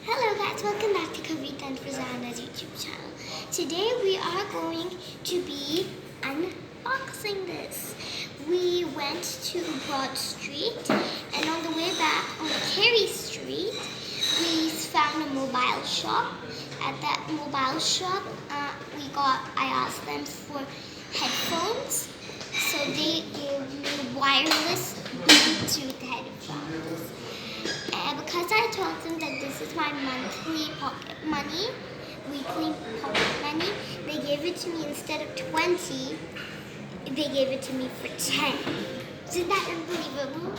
Hello guys, welcome back to Kavita and Fazana's YouTube channel. Today we are going to be unboxing this. We went to Broad Street and on the way back on Carey Street we found a mobile shop. At that mobile shop I asked them for headphones. So they gave me wireless Bluetooth headphones. And because I told them that this is my monthly pocket money, weekly pocket money, they gave it to me instead of 20, they gave it to me for 10. Isn't that unbelievable?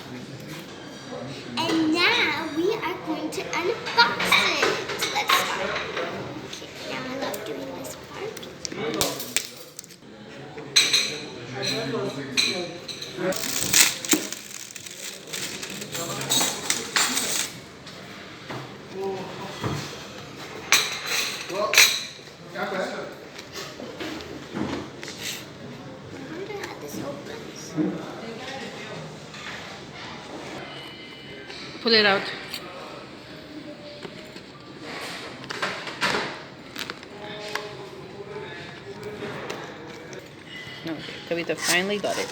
And now we are going to unbox it. So let's start. Okay, now I love doing this part. Pull it out. Okay, Kavita finally got it.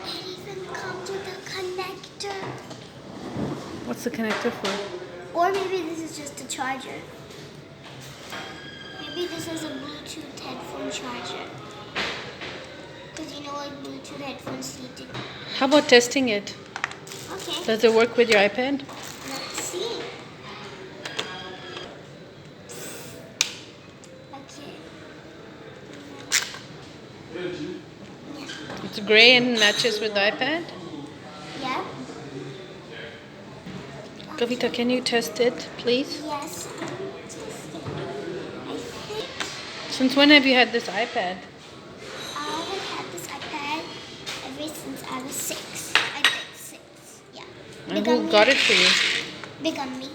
It even comes with a connector. What's the connector for? Or maybe this is just a charger. Maybe this is a Bluetooth headphone charger. Because you know like Bluetooth headphones need to... How about testing it? Okay, Does it work with your iPad? let's see. Okay. Yeah. It's gray and matches with the iPad. Yeah? Kavita, can you test it, please? Yes. I think Since when have you had this iPad? I have had this iPad ever since I was 6. I think 6. Yeah. And who got it for you? Big on me.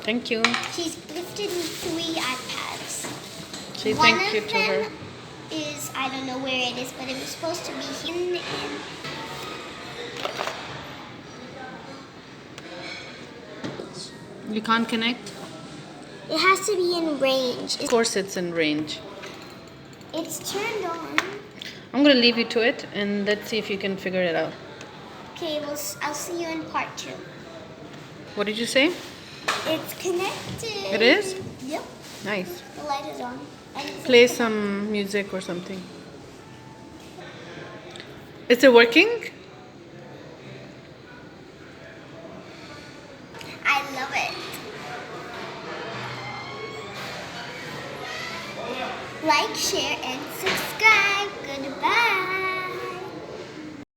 Thank you. She's gifted me 3 iPads. Say One thank you of to her. them is, I don't know where it is, but it was supposed to be hidden in... You can't connect? It has to be in range. Of course it's in range. It's turned on. I'm going to leave you to it and let's see if you can figure it out. Okay, I'll see you in part 2. What did you say? It's connected. It is? Yep. Nice. The light is on. And it's Play some music or something. Is it working? I love it. Like, share, and subscribe. Goodbye.